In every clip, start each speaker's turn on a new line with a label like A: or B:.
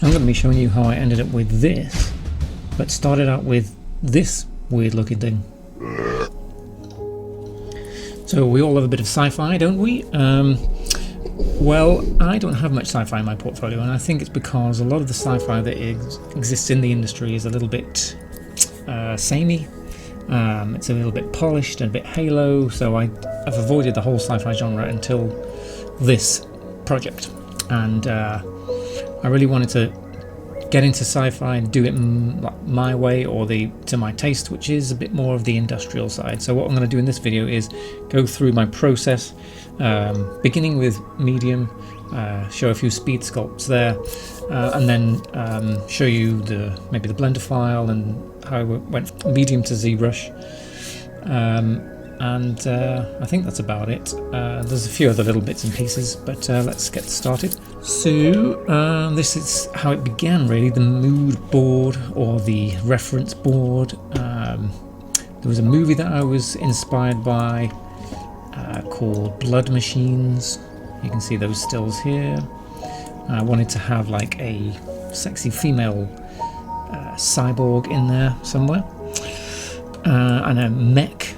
A: I'm going to be showing you how I ended up with this, but started out with this weird looking thing. So we all have a bit of sci-fi, don't we? Well, I don't have much sci-fi in my portfolio, and I think it's because a lot of the sci-fi that exists in the industry is a little bit samey. It's a little bit polished and a bit halo, so I've avoided the whole sci-fi genre until this project. And I really wanted to get into sci-fi and do it my way, or to my taste, which is a bit more of the industrial side. So what I'm going to do in this video is go through my process, beginning with medium, show a few speed sculpts there, and then show you maybe the Blender file and how I went from medium to ZBrush. And I think that's about it. There's a few other little bits and pieces, but let's get started. So this is how it began, really, the mood board or the reference board. There was a movie that I was inspired by called Blood Machines. You can see those stills here. I wanted to have like a sexy female cyborg in there somewhere, and a mech.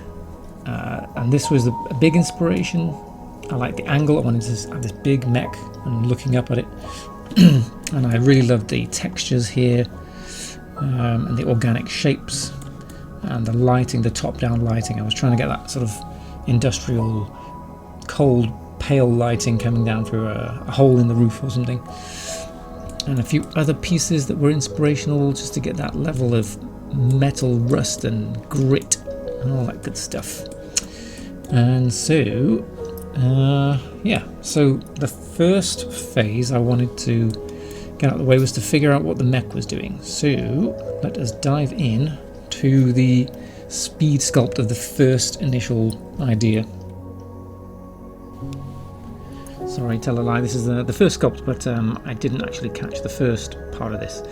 A: And this was a big inspiration. I liked the angle. I wanted to have this big mech and looking up at it. And I really loved the textures here, and the organic shapes and the lighting, the top-down lighting. I was trying to get that sort of industrial, cold, pale lighting coming down through a hole in the roof or something. And a few other pieces that were inspirational, just to get that level of metal rust and grit and all that good stuff. And so yeah, so the first phase I wanted to get out of the way was to figure out what the mech was doing. So let us dive in to the speed sculpt of the first initial idea. Sorry, tell a lie, this is the first sculpt, but I didn't actually catch the first part of this.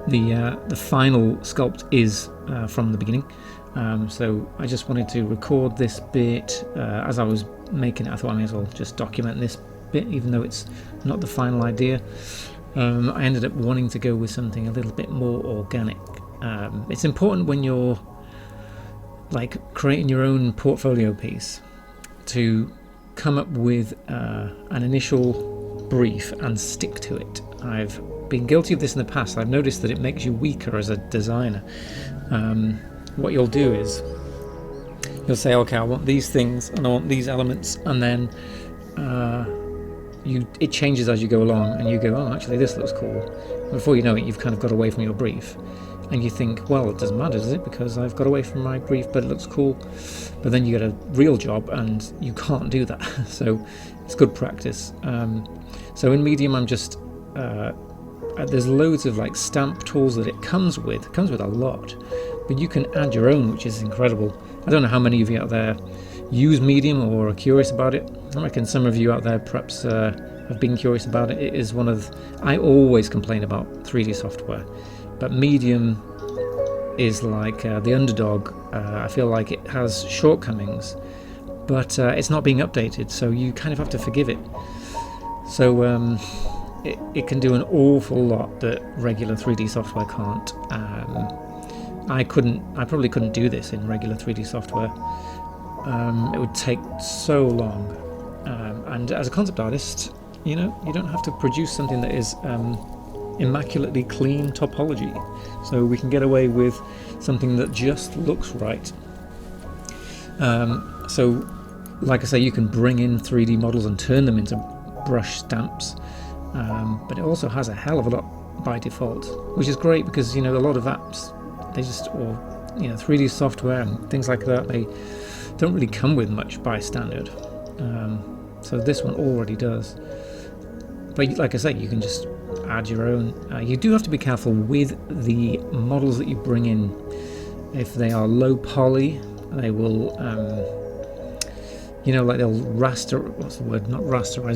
A: The final sculpt is from the beginning. So I just wanted to record this bit as I was making it. I thought I may as well just document this bit, even though it's not the final idea. I ended up wanting to go with something a little bit more organic. It's important when you're like creating your own portfolio piece to come up with an initial brief and stick to it. I've been guilty of this in the past. I've noticed that it makes you weaker as a designer. What you'll do is you'll say, okay, I want these things and I want these elements, and then it changes as you go along, and you go, oh, actually this looks cool. Before you know it, you've kind of got away from your brief, and you think, well, it doesn't matter, does it, because I've got away from my brief, but it looks cool. But then you get a real job and you can't do that. So it's good practice. So in Medium, I'm just there's loads of like stamp tools that it comes with. It comes with a lot, but you can add your own, which is incredible. I don't know how many of you out there use Medium or are curious about it. I reckon some of you out there perhaps have been curious about it. It is I always complain about 3D software, but Medium is like the underdog. I feel like it has shortcomings, but it's not being updated, so you kind of have to forgive it. So it can do an awful lot that regular 3D software can't. I probably couldn't do this in regular 3D software. It would take so long. And as a concept artist, you know, you don't have to produce something that is immaculately clean topology. So we can get away with something that just looks right. So, like I say, you can bring in 3D models and turn them into brush stamps. But it also has a hell of a lot by default, which is great because, you know, a lot of apps, or 3D software and things like that, they don't really come with much by standard. So this one already does. But like I say, you can just add your own. You do have to be careful with the models that you bring in. If they are low poly, they will, like they'll rasterize,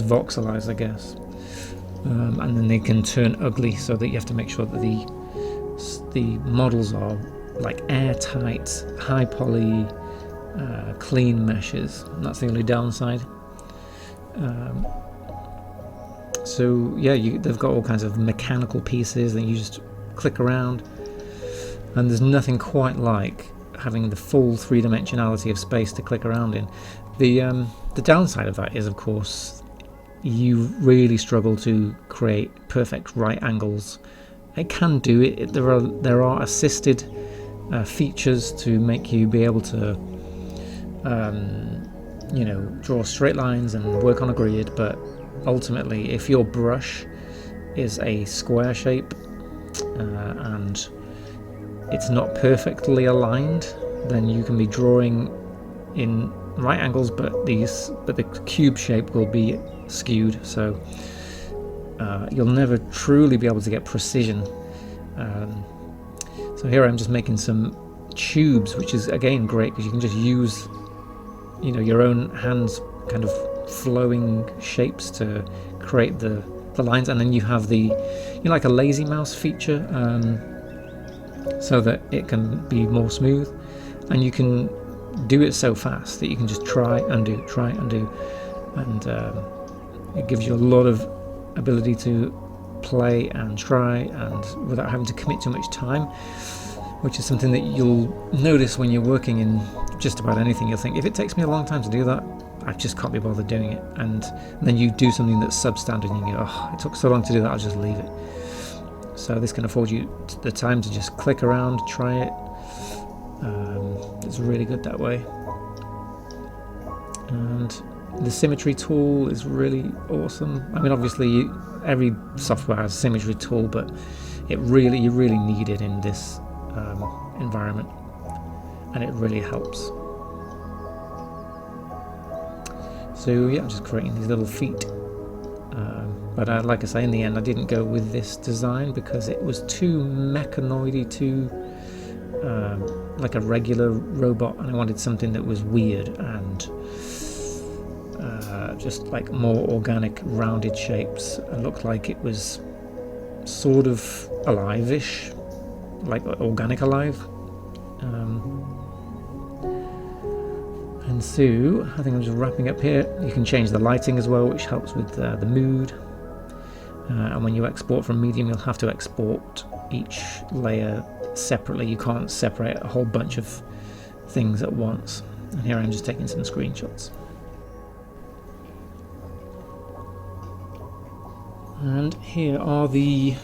A: voxelize, I guess. And then they can turn ugly, so that you have to make sure that the models are like airtight, high poly, clean meshes. And that's the only downside. So yeah, they've got all kinds of mechanical pieces and you just click around, and there's nothing quite like having the full three-dimensionality of space to click around in. The downside of that is, of course, you really struggle to create perfect right angles. It can do it. There are assisted features to make you be able to you know, draw straight lines and work on a grid, but ultimately if your brush is a square shape and it's not perfectly aligned, then you can be drawing in right angles, but the cube shape will be skewed, so you'll never truly be able to get precision. So here I'm just making some tubes, which is again great because you can just use, you know, your own hands kind of flowing shapes to create the lines, and then you have the, you know, like a lazy mouse feature, so that it can be more smooth, and you can do it so fast that you can just try and do, and it gives you a lot of ability to play and try, and without having to commit too much time, which is something that you'll notice when you're working in just about anything. You'll think, if it takes me a long time to do that, I just can't be bothered doing it, and then you do something that's substandard and you go, oh, it took so long to do that, I'll just leave it. So this can afford you the time to just click around, try it. It's really good that way. And the symmetry tool is really awesome. I mean, obviously every software has a symmetry tool, but you really need it in this environment, and it really helps. So yeah, I'm just creating these little feet. But like I say, in the end I didn't go with this design because it was too mechanoidy, too like a regular robot, and I wanted something that was weird and just like more organic, rounded shapes, and looked like it was sort of alive-ish, like organic alive. And so I think I'm just wrapping up here. You can change the lighting as well, which helps with the mood. And when you export from Medium, you'll have to export each layer separately. You can't separate a whole bunch of things at once. And here I'm just taking some screenshots. And here are the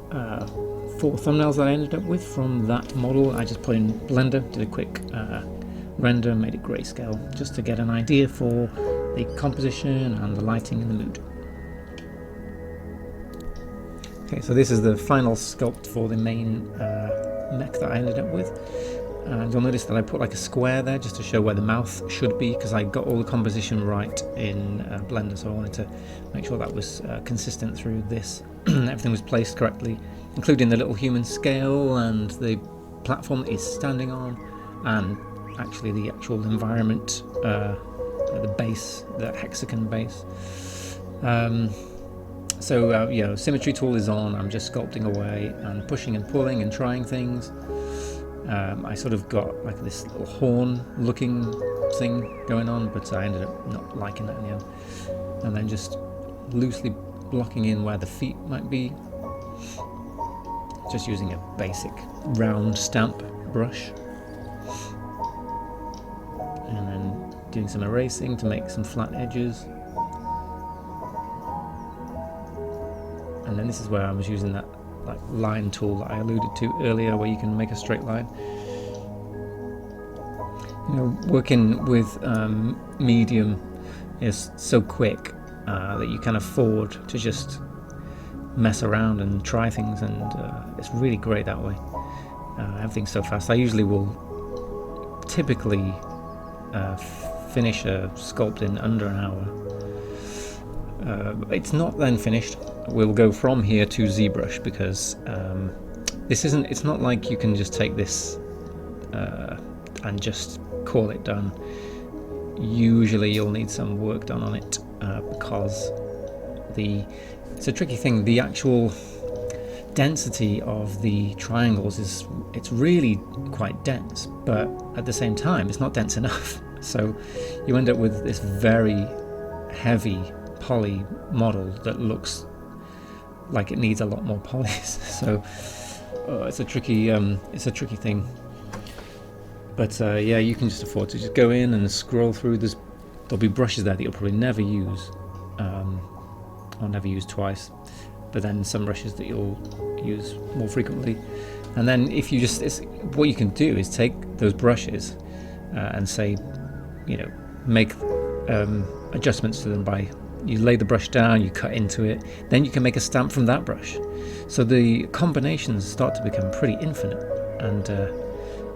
A: 4 thumbnails that I ended up with from that model. I just put in Blender, did a quick render, made it grayscale, just to get an idea for the composition and the lighting and the mood. Okay, so this is the final sculpt for the main mech that I ended up with. And you'll notice that I put like a square there just to show where the mouth should be, because I got all the composition right in Blender, so I wanted to make sure that was consistent through this. Everything was placed correctly, including the little human scale and the platform that he's standing on, and actually the actual environment, the base, the hexagon base. So you know, symmetry tool is on. I'm just sculpting away and pushing and pulling and trying things. I sort of got like this little horn looking thing going on, but I ended up not liking that in the end. And then just loosely blocking in where the feet might be, just using a basic round stamp brush, and then doing some erasing to make some flat edges. And then this is where I was using that like line tool that I alluded to earlier, where you can make a straight line. You know, working with Medium is so quick that you can afford to just mess around and try things, and it's really great that way. Everything's so fast. I usually will typically finish a sculpt in under an hour. It's not then finished. We'll go from here to ZBrush, because it's not like you can just take this and just call it done. Usually you'll need some work done on it, because it's a tricky thing. The actual density of the triangles it's really quite dense, but at the same time it's not dense enough. So you end up with this very heavy poly model that looks like it needs a lot more polish. So it's a tricky thing. But yeah, you can just afford to just go in and scroll through. There'll be brushes there that you'll probably never use, or never use twice. But then some brushes that you'll use more frequently. And then if you what you can do is take those brushes and say, you know, make adjustments to them by, you lay the brush down, you cut into it, then you can make a stamp from that brush. So the combinations start to become pretty infinite, and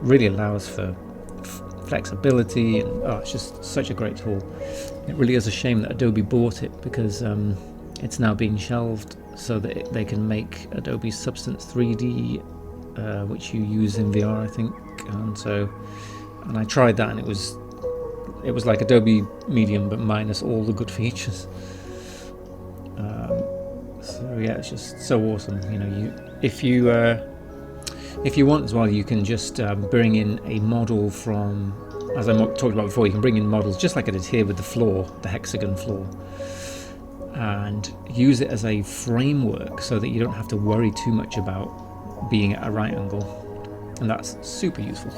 A: really allows for flexibility, and it's just such a great tool. It really is a shame that Adobe bought it, because it's now being shelved so that they can make Adobe Substance 3D, which you use in VR, I think. And I tried that, and it was like Adobe Medium but minus all the good features. So yeah, it's just so awesome. You know, if you want as well, you can just bring in a model from, as I talked about before, you can bring in models just like I did here with the floor, the hexagon floor, and use it as a framework so that you don't have to worry too much about being at a right angle, and that's super useful.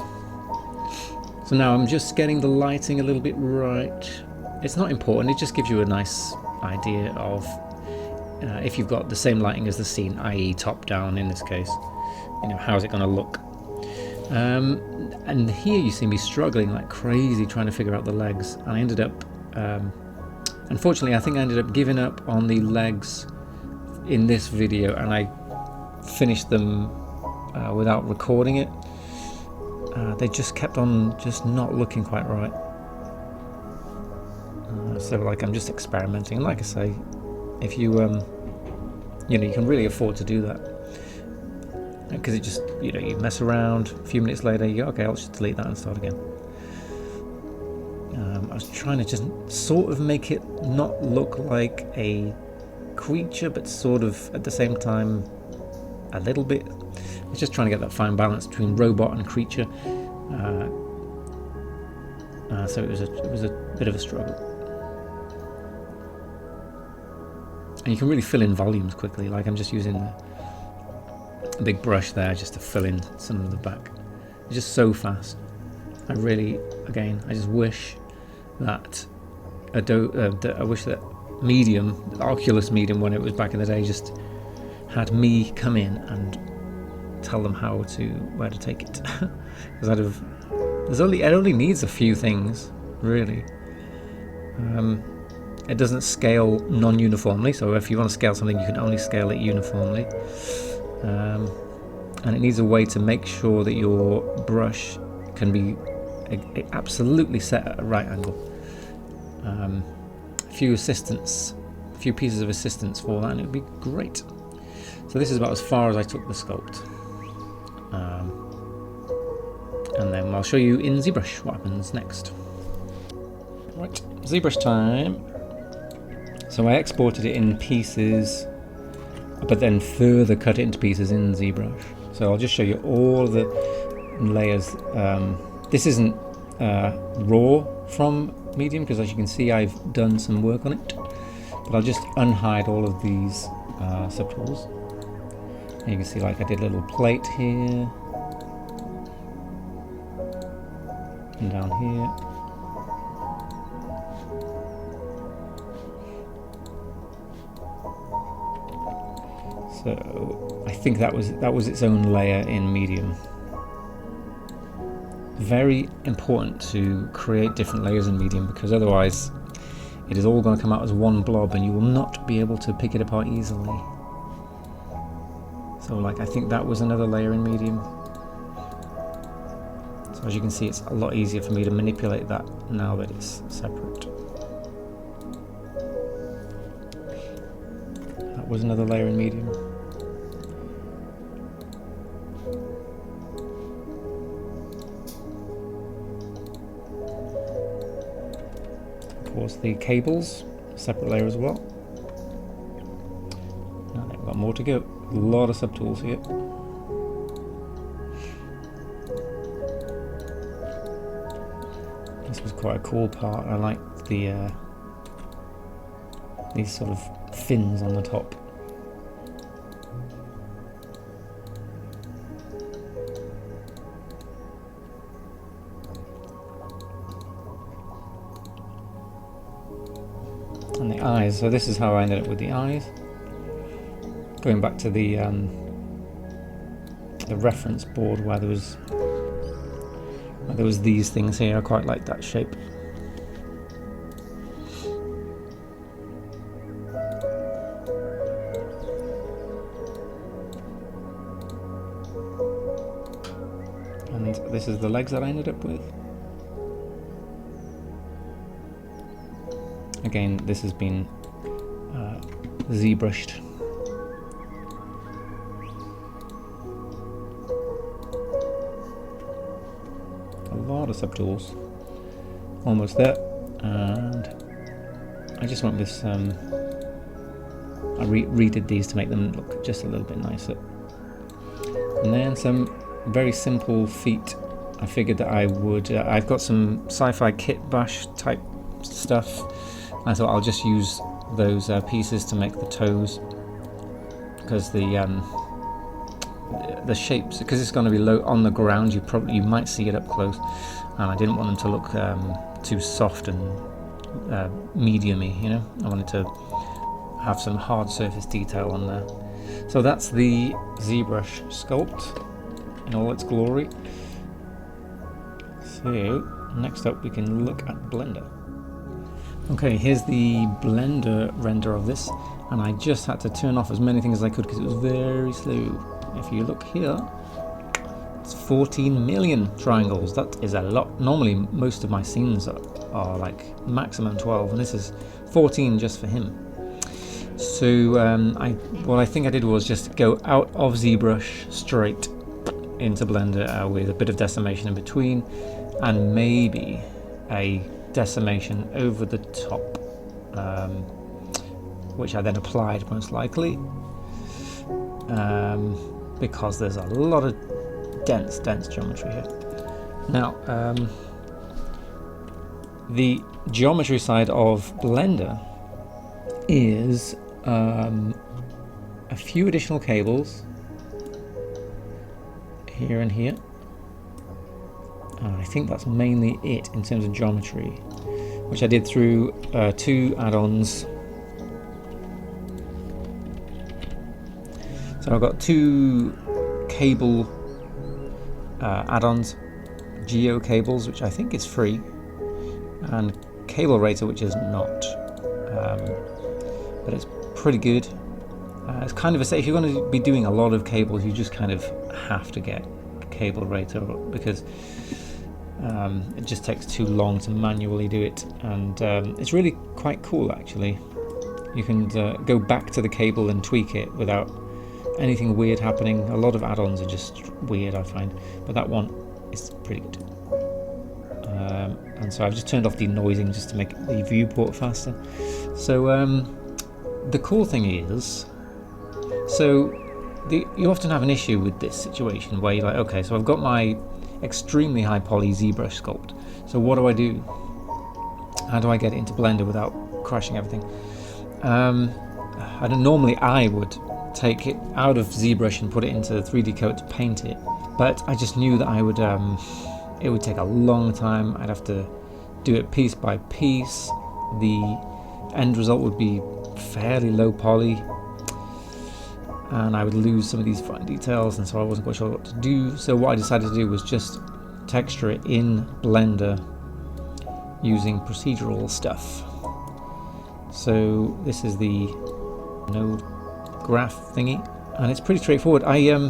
A: So now I'm just getting the lighting a little bit right. It's not important, it just gives you a nice idea of if you've got the same lighting as the scene, i.e. top down in this case, you know, how's it going to look. And here you see me struggling like crazy trying to figure out the legs, and I ended up unfortunately I think I ended up giving up on the legs in this video, and I finished them without recording it. They just kept on just not looking quite right. So like I'm just experimenting, and like I say, if you you know, you can really afford to do that, because it just, you know, you mess around, a few minutes later you go, okay, I'll just delete that and start again. I was trying to just sort of make it not look like a creature, but sort of at the same time a little bit. I was just trying to get that fine balance between robot and creature. So it was a bit of a struggle. And you can really fill in volumes quickly. Like I'm just using a big brush there just to fill in some of the back. It's just so fast. I just wish that I wish that Medium, the Oculus Medium, when it was back in the day, just had me come in and tell them where to take it. Because it only needs a few things, really. It doesn't scale non-uniformly, so if you want to scale something, you can only scale it uniformly. And it needs a way to make sure that your brush can be absolutely set at a right angle. A few pieces of assistance for that, and it would be great. So this is about as far as I took the sculpt. And then I'll show you in ZBrush what happens next. Right, ZBrush time. So I exported it in pieces, but then further cut it into pieces in ZBrush. So I'll just show you all the layers. This isn't raw from Medium, because as you can see I've done some work on it, but I'll just unhide all of these subtools. And you can see like I did a little plate here and down here. So I think that was its own layer in Medium. Very important to create different layers in Medium, because otherwise it is all going to come out as one blob and you will not be able to pick it apart easily. So like I think that was another layer in Medium. So as you can see, it's a lot easier for me to manipulate that now that it's separate. That was another layer in Medium. Of course, the cables, separate layer as well. Now they've got more to go. A lot of subtools here. This was quite a cool part. I liked the these sort of fins on the top. And the eyes, so this is how I ended up with the eyes. Going back to the reference board where there was these things here, I quite like that shape. And this is the legs that I ended up with. Again, this has been ZBrushed. A lot of subtools. Almost there. And I just want this, I redid these to make them look just a little bit nicer. And then some very simple feet. I figured that I would, I've got some sci-fi kit bash type stuff. I thought I'll just use those pieces to make the toes, because the shapes, because it's going to be low on the ground, you might see it up close, and I didn't want them to look too soft and medium-y, you know. I wanted to have some hard surface detail on there. So that's the ZBrush sculpt in all its glory. So next up we can look at Blender. Okay, here's the Blender render of this, and I just had to turn off as many things as I could because it was very slow. If you look here, it's 14 million triangles. That is a lot. Normally most of my scenes are like maximum 12, and this is 14 just for him. So what I think I did was just go out of ZBrush straight into Blender with a bit of decimation in between, and maybe a decimation over the top, which I then applied most likely, because there's a lot of dense geometry here. Now, the geometry side of Blender is a few additional cables here and here. I think that's mainly it in terms of geometry, which I did through 2 add-ons. So I've got 2 cable add-ons, Geo cables, which I think is free, and Cable Rater, which is not, but it's pretty good. It's kind of if you're going to be doing a lot of cables, you just kind of have to get Cable Rater, because it just takes too long to manually do it, and it's really quite cool actually. You can go back to the cable and tweak it without anything weird happening. A lot of add-ons are just weird, I find, but that one is pretty good. And so I've just turned off denoising just to make the viewport faster. So the cool thing is, you often have an issue with this situation where you're like, okay, so I've got my extremely high poly ZBrush sculpt, so what do I do? How do I get it into Blender without crashing everything? Normally I would take it out of ZBrush and put it into 3D Coat to paint it, but I just knew that it would take a long time. I'd have to do it piece by piece. The end result would be fairly low poly, and I would lose some of these fine details, and so I wasn't quite sure what to do. So what I decided to do was just texture it in Blender using procedural stuff. So this is the node graph thingy, and it's pretty straightforward. I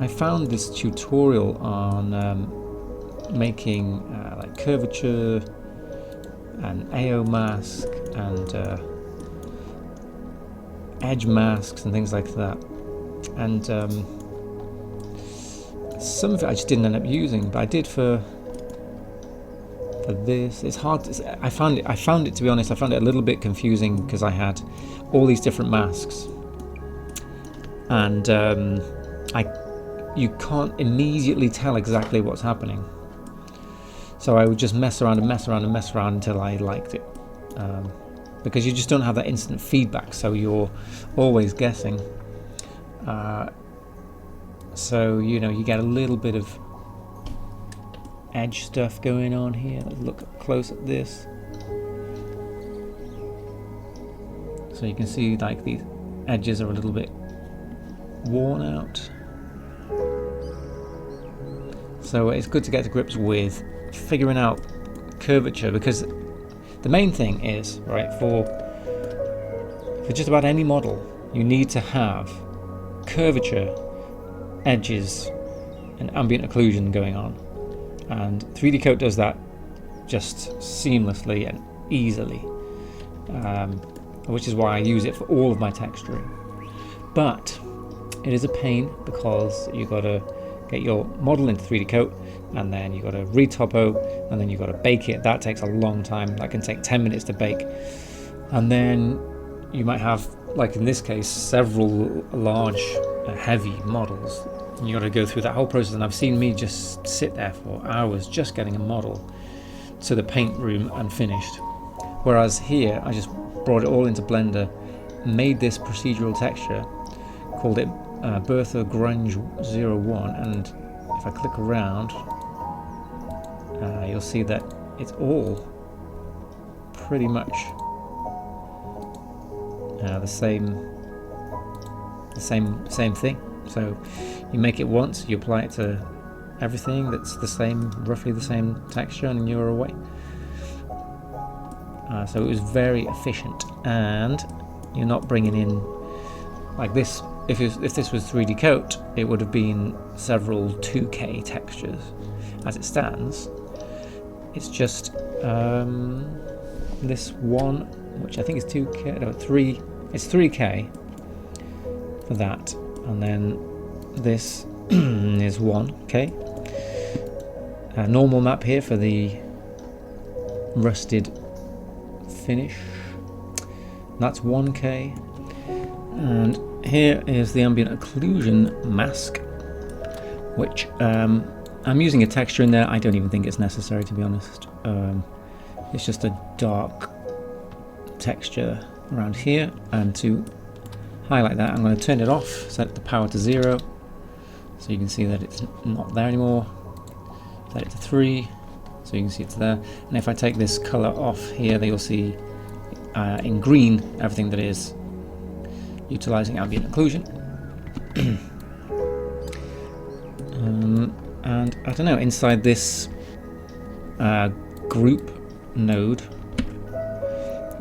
A: found this tutorial on making like curvature and AO mask and edge masks and things like that, and some of it I just didn't end up using, but I did for this. It's hard to, I found it to be honest, I found it a little bit confusing because I had all these different masks, and you can't immediately tell exactly what's happening, so I would just mess around and mess around and mess around until I liked it. because you just don't have that instant feedback, so you're always guessing. So you know, you get a little bit of edge stuff going on here. Let's look up close at this. So you can see like these edges are a little bit worn out. So it's good to get to grips with figuring out curvature, because the main thing is, right, for just about any model, you need to have curvature, edges, and ambient occlusion going on. And 3D Coat does that just seamlessly and easily, which is why I use it for all of my texturing. But it is a pain, because you've got to get your model into 3D Coat, and then you've got to retopo, and then you've got to bake it. That takes a long time. That can take 10 minutes to bake. And then you might have, like in this case, several large, heavy models. And you got to go through that whole process. And I've seen me just sit there for hours just getting a model to the paint room and finished. Whereas here, I just brought it all into Blender, made this procedural texture, called it Bertha Grunge 01, and if I click around, you'll see that it's all pretty much the same thing. So you make it once, you apply it to everything that's the same, roughly the same texture, and you're away. So it was very efficient, and you're not bringing in like this. If this was 3D Coat, it would have been several 2K textures. As it stands, it's just this one, which I think is 2K, no, 3. It's 3K for that, and then this is 1K. A normal map here for the rusted finish. That's 1K, and here is the ambient occlusion mask, which I'm using a texture in there. I don't even think it's necessary, to be honest. It's just a dark texture around here, and to highlight that, I'm going to turn it off, set the power to 0, so you can see that it's not there anymore. Set it to 3, so you can see it's there. And if I take this color off here, you'll see in green everything that is utilizing ambient occlusion. And I don't know, inside this group node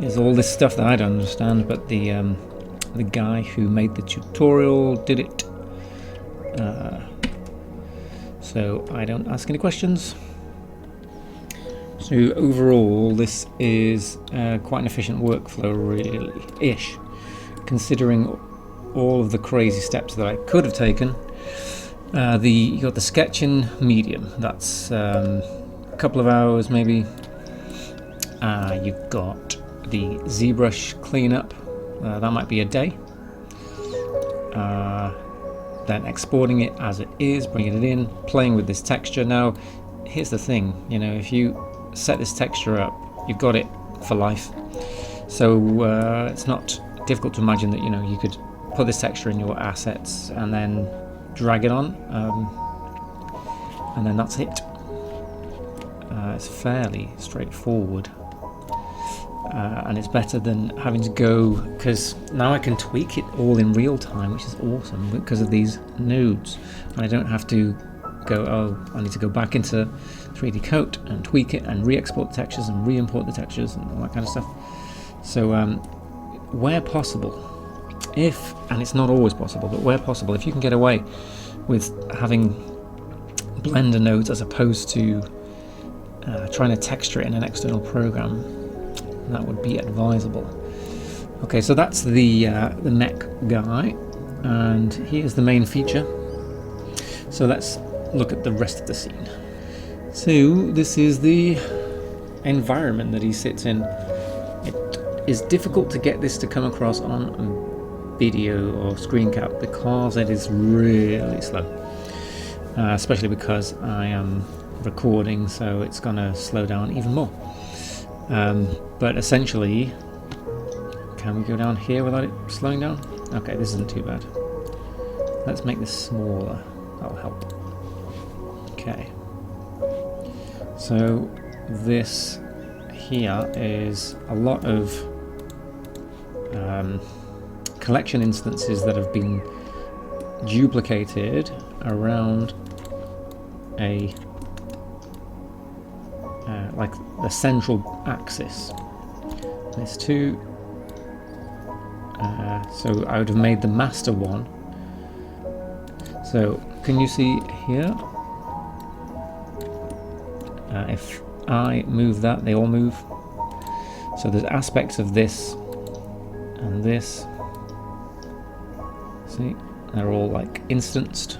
A: is all this stuff that I don't understand, but the guy who made the tutorial did it. So I don't ask any questions. So overall, this is quite an efficient workflow, really-ish, considering all of the crazy steps that I could have taken. You got the sketching medium, that's a couple of hours maybe. You've got the ZBrush cleanup, that might be a day. Then exporting it as it is, bringing it in, playing with this texture. Now, here's the thing, you know, if you set this texture up, you've got it for life. So it's not difficult to imagine that, you know, you could put this texture in your assets and then drag it on, and then that's it. It's fairly straightforward, and it's better than having to go, because now I can tweak it all in real time, which is awesome because of these nodes, and I don't have to go, oh, I need to go back into 3D Coat and tweak it and re-export the textures and re-import the textures and all that kind of stuff. So where possible, and it's not always possible, but where possible, if you can get away with having Blender nodes as opposed to trying to texture it in an external program, that would be advisable. Okay, so that's the Mech guy, and here's the main feature. So let's look at the rest of the scene. So this is the environment that he sits in. It is difficult to get this to come across on video or screen cap because it is really slow, especially because I am recording, so it's gonna slow down even more. But essentially Can we go down here without it slowing down? Okay, this isn't too bad. Let's make this smaller. That'll help. Okay. So this here is a lot of collection instances that have been duplicated around a like the central axis. There's two. So I would have made the master one. So can you see here? If I move that, they all move. So there's aspects of this and this. See, they're all like instanced.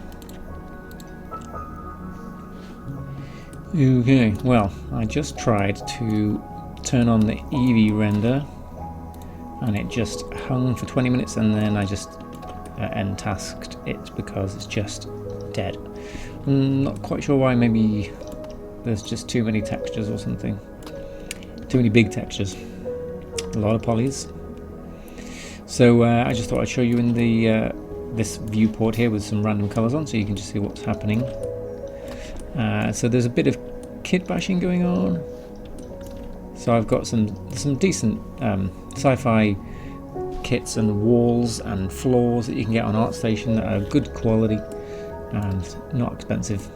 A: Okay, well, I just tried to turn on the Eevee render and it just hung for 20 minutes and then I just end tasked it because it's just dead. I'm not quite sure why. Maybe there's just too many textures or something. Too many big textures. A lot of polys. So I just thought I'd show you in the this viewport here with some random colours on, so you can just see what's happening. So there's a bit of kit bashing going on. So I've got some decent sci-fi kits and walls and floors that you can get on ArtStation that are good quality and not expensive.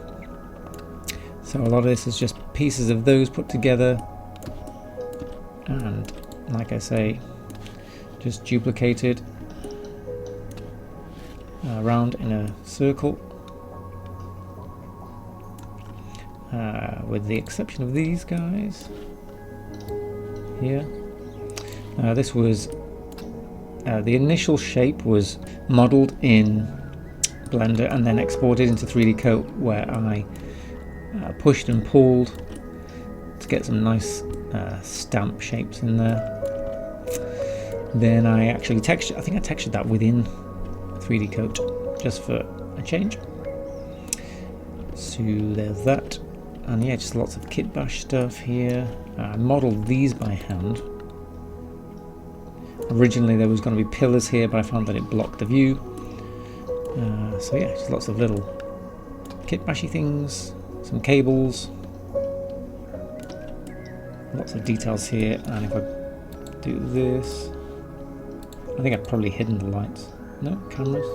A: So a lot of this is just pieces of those put together, and like I say, just duplicated around in a circle, with the exception of these guys here. This was the initial shape was modeled in Blender and then exported into 3D Coat, where I pushed and pulled to get some nice stamp shapes in there. Then I actually textured, I think I textured that within 3D Coat just for a change. So there's that. And yeah, just lots of kit bash stuff here. I modelled these by hand. Originally there was going to be pillars here, but I found that it blocked the view. So yeah, just lots of little kit bashy things, some cables, lots of details here. And if I do this, I think I've probably hidden the lights. No, cameras.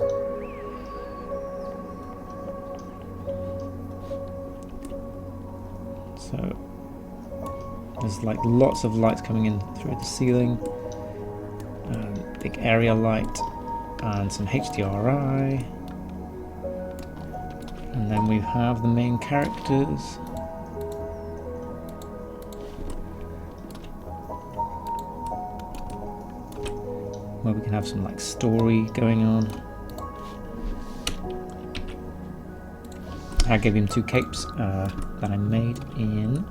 A: So there's like lots of lights coming in through the ceiling, big area light and some HDRI, and then we have the main characters. Where we can have some like story going on. I gave him two capes that I made in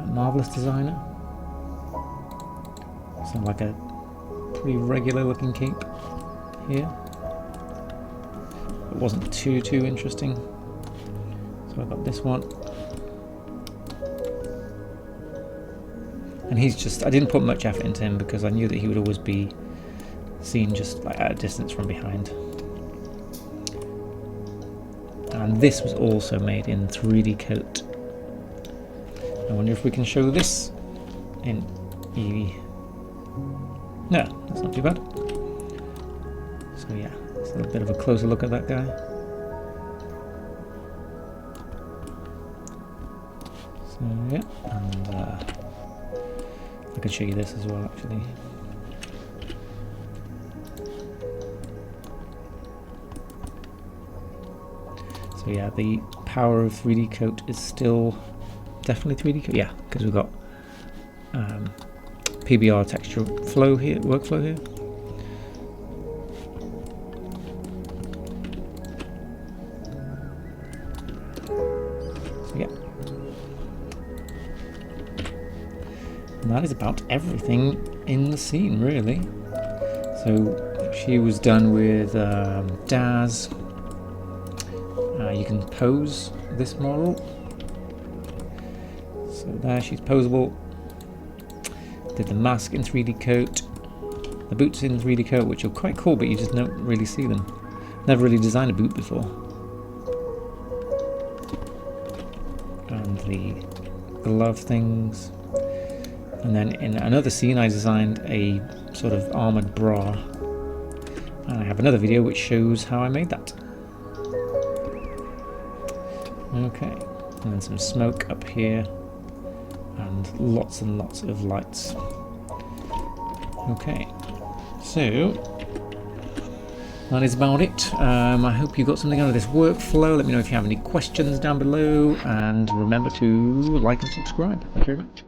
A: Marvelous Designer. So like a pretty regular looking cape here. It wasn't too interesting. So I got this one. And he's just, I didn't put much effort into him because I knew that he would always be seen just like at a distance from behind. And this was also made in 3D Coat. I wonder if we can show this in Eevee. No, that's not too bad. So yeah, it's a little bit of a closer look at that guy. So yeah, and I can show you this as well actually. So yeah, the power of 3D Coat is still definitely 3D Coat. Yeah, because we've got PBR texture flow here, workflow here. So yeah, and that is about everything in the scene really. So she was done with Daz. You can pose this model. So there she's posable. Did the mask in 3D Coat. The boots in 3D Coat, which are quite cool, but you just don't really see them. Never really designed a boot before. And the glove things. And then in another scene I designed a sort of armoured bra. And I have another video which shows how I made that. Okay, and then some smoke up here. And lots of lights. Okay, so that is about it. I hope you got something out of this workflow. Let me know if you have any questions down below, and remember to like and subscribe. Thank you very much.